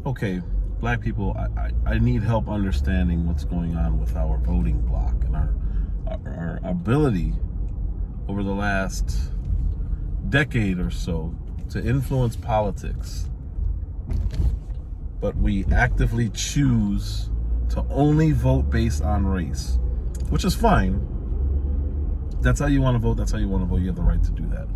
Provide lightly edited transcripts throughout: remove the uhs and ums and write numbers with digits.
Okay, black people, I need help understanding what's going on with our voting bloc and our ability over the last decade or so to influence politics. But we actively choose to only vote based on race, which is fine. That's how you want to vote. That's how you want to vote. You have the right to do that.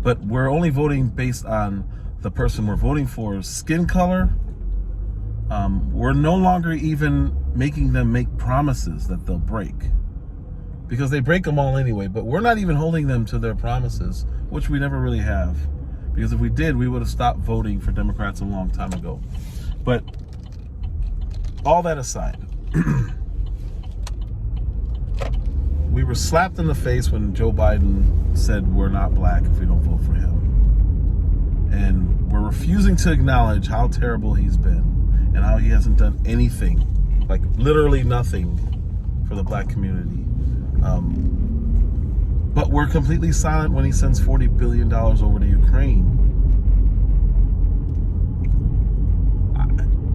But we're only voting based on the person we're voting for's skin color. We're no longer even making them make promises that they'll break, because they break them all anyway. But we're not even holding them to their promises, which we never really have. Because if we did, we would have stopped voting for Democrats a long time ago. But all that aside, we were slapped in the face when Joe Biden said we're not black if we don't vote for him. And we're refusing to acknowledge how terrible he's been and how he hasn't done anything, like literally nothing, for the black community. But we're completely silent when he sends $40 billion over to Ukraine.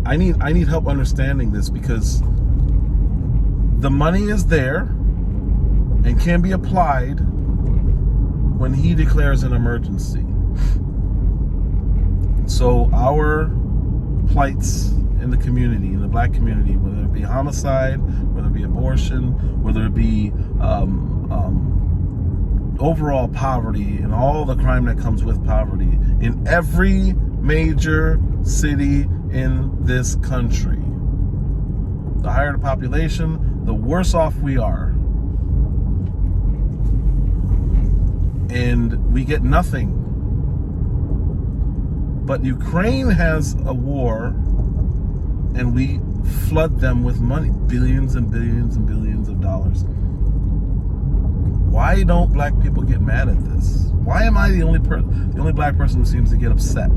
I need help understanding this, because the money is there and can be applied when he declares an emergency. So our plights in the community, in the black community, whether it be homicide, whether it be abortion, whether it be overall poverty and all the crime that comes with poverty in every major city in this country. The higher the population, the worse off we are. And we get nothing. But Ukraine has a war, and we flood them with money, billions and billions and billions of dollars. Why don't black people get mad at this? Why am I the only black person who seems to get upset?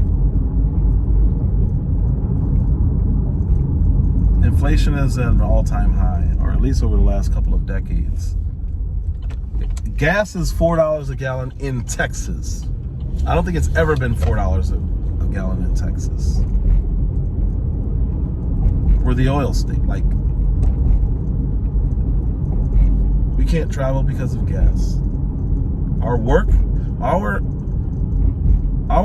Inflation is at an all-time high, or at least over the last couple of decades. Gas is $4 a gallon in Texas. I don't think it's ever been $4 a gallon in Texas. We're the oil state. Like, we can't travel because of gas. Our work, our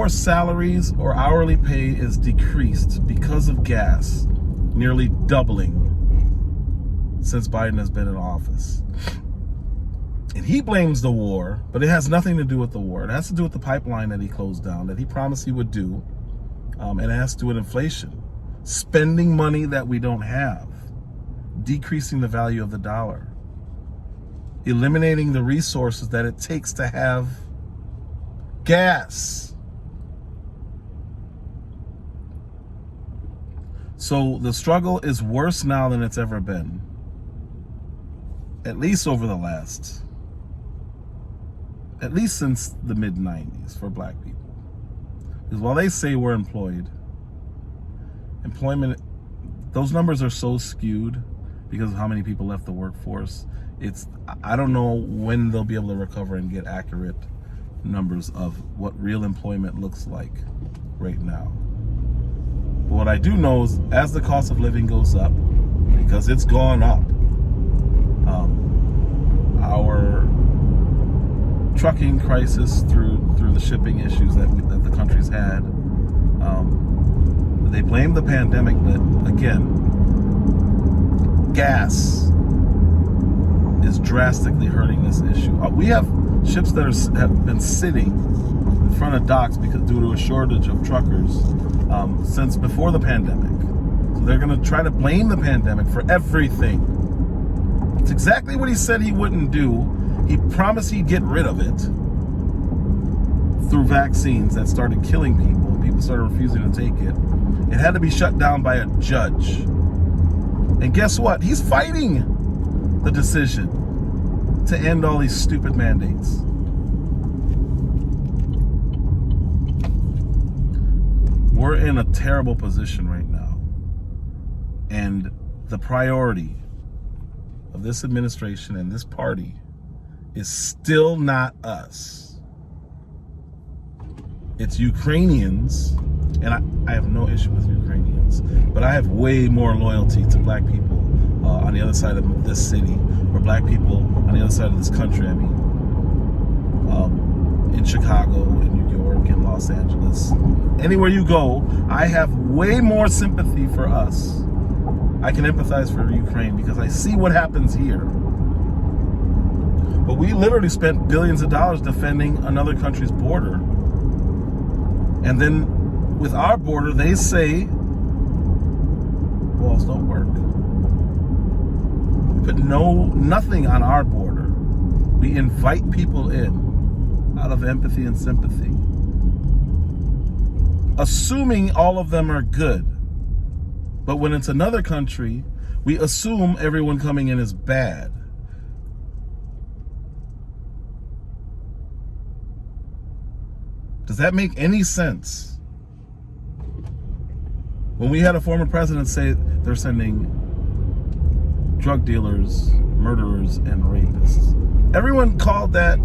salaries or hourly pay is decreased because of gas, nearly doubling since Biden has been in office. And he blames the war, but it has nothing to do with the war. It has to do with the pipeline that he closed down, that he promised he would do. And it has to do with inflation. Spending money that we don't have. Decreasing the value of the dollar. Eliminating the resources that it takes to have gas. So the struggle is worse now than it's ever been. At least since the mid-90s for black people. Because while they say we're employment, those numbers are so skewed because of how many people left the workforce. I don't know when they'll be able to recover and get accurate numbers of what real employment looks like right now. But what I do know is, as the cost of living goes up, because it's gone up, our trucking crisis through the shipping issues that the country's had, they blame the pandemic, but again, gas is drastically hurting this issue. We have ships that have been sitting in front of docks due to a shortage of truckers since before the pandemic. So they're going to try to blame the pandemic for everything. It's exactly what he said he wouldn't do. He promised he'd get rid of it through vaccines that started killing people. People started refusing to take it. It had to be shut down by a judge. And guess what? He's fighting the decision to end all these stupid mandates. We're in a terrible position right now. And the priority of this administration and this party is still not us. It's Ukrainians And I have no issue with Ukrainians, but I have way more loyalty to black people on the other side of this city, or black people on the other side of this country. I mean, in Chicago, in New York, in Los Angeles, anywhere you go, I have way more sympathy for us. I can empathize for Ukraine because I see what happens here. But we literally spent billions of dollars defending another country's border. And then with our border, they say walls don't work. We put nothing on our border. We invite people in out of empathy and sympathy, assuming all of them are good. But when it's another country, we assume everyone coming in is bad. Does that make any sense? When we had a former president say they're sending drug dealers, murderers, and rapists, everyone called that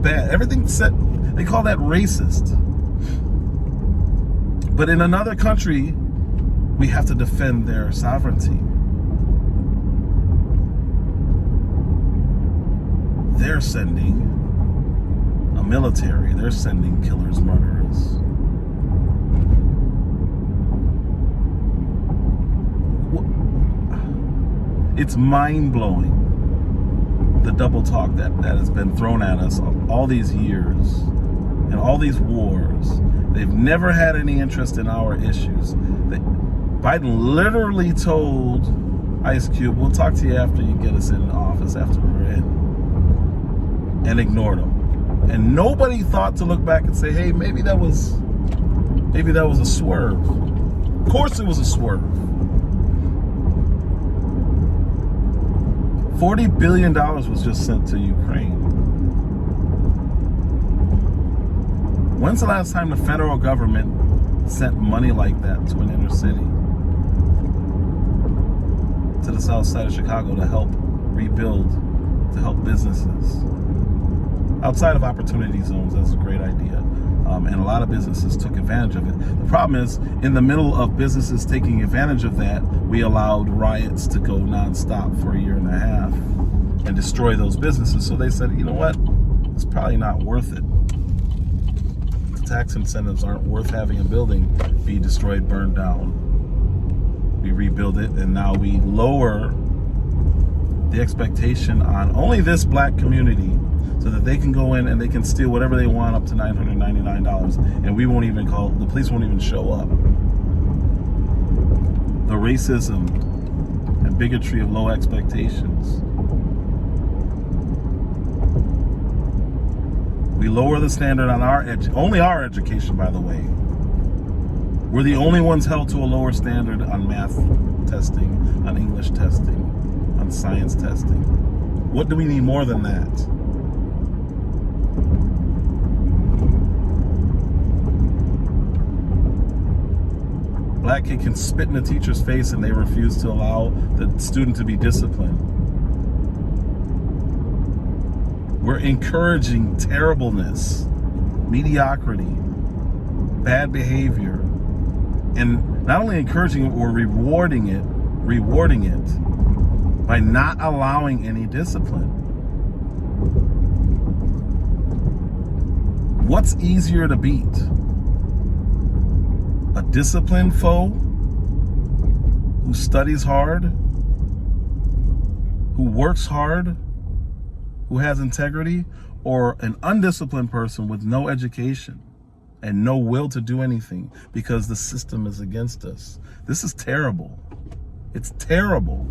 bad. Everything said, they call that racist. But in another country, we have to defend their sovereignty. They're sending a military. They're sending killers, murderers. It's mind-blowing, the double talk that has been thrown at us all these years and all these wars. They've never had any interest in our issues. Biden literally told Ice Cube, we'll talk to you after you get us in the office, after we're in, and ignored him. And nobody thought to look back and say, hey, maybe that was a swerve. Of course it was a swerve. $40 billion was just sent to Ukraine. When's the last time the federal government sent money like that to an inner city? To the south side of Chicago to help rebuild, to help businesses. Outside of opportunity zones, that's a great idea. And a lot of businesses took advantage of it. The problem is, in the middle of businesses taking advantage of that, we allowed riots to go nonstop for a year and a half and destroy those businesses. So they said, you know what? It's probably not worth it. The tax incentives aren't worth having a building be destroyed, burned down. We rebuild it, and now we lower the expectation on only this black community so that they can go in and they can steal whatever they want up to $999, and we won't even call, the police won't even show up. The racism and bigotry of low expectations. We lower the standard on only our education, by the way. We're the only ones held to a lower standard on math testing, on English testing, on science testing. What do we need more than that? Black kid can spit in a teacher's face and they refuse to allow the student to be disciplined. We're encouraging terribleness, mediocrity, bad behavior, and not only encouraging it, we're rewarding it by not allowing any discipline. What's easier to beat? A disciplined foe who studies hard, who works hard, who has integrity, or an undisciplined person with no education and no will to do anything because the system is against us? This is terrible. It's terrible.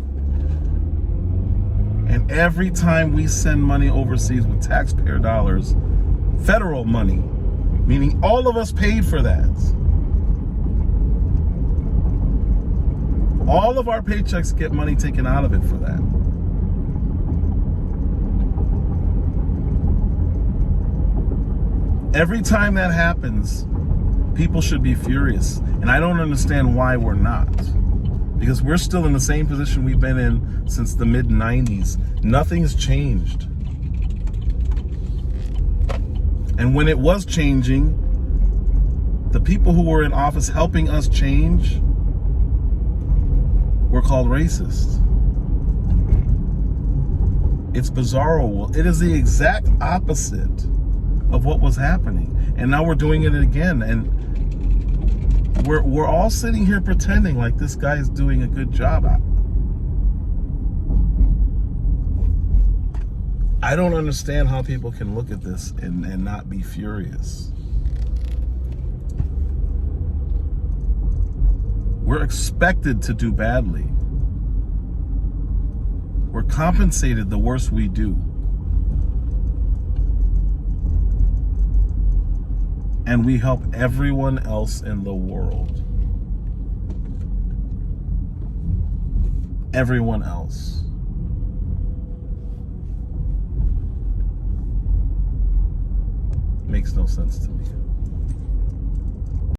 And every time we send money overseas with taxpayer dollars, federal money, meaning all of us paid for that, all of our paychecks get money taken out of it for that. Every time that happens, people should be furious. And I don't understand why we're not. Because we're still in the same position we've been in since the mid-90s. Nothing's changed. And when it was changing, the people who were in office helping us change were called racist. It's bizarro. It is the exact opposite of what was happening. And now we're doing it again. And we're all sitting here pretending like this guy is doing a good job. I don't understand how people can look at this and not be furious. We're expected to do badly. We're compensated the worse we do. And we help everyone else in the world. Everyone else. Makes no sense to me.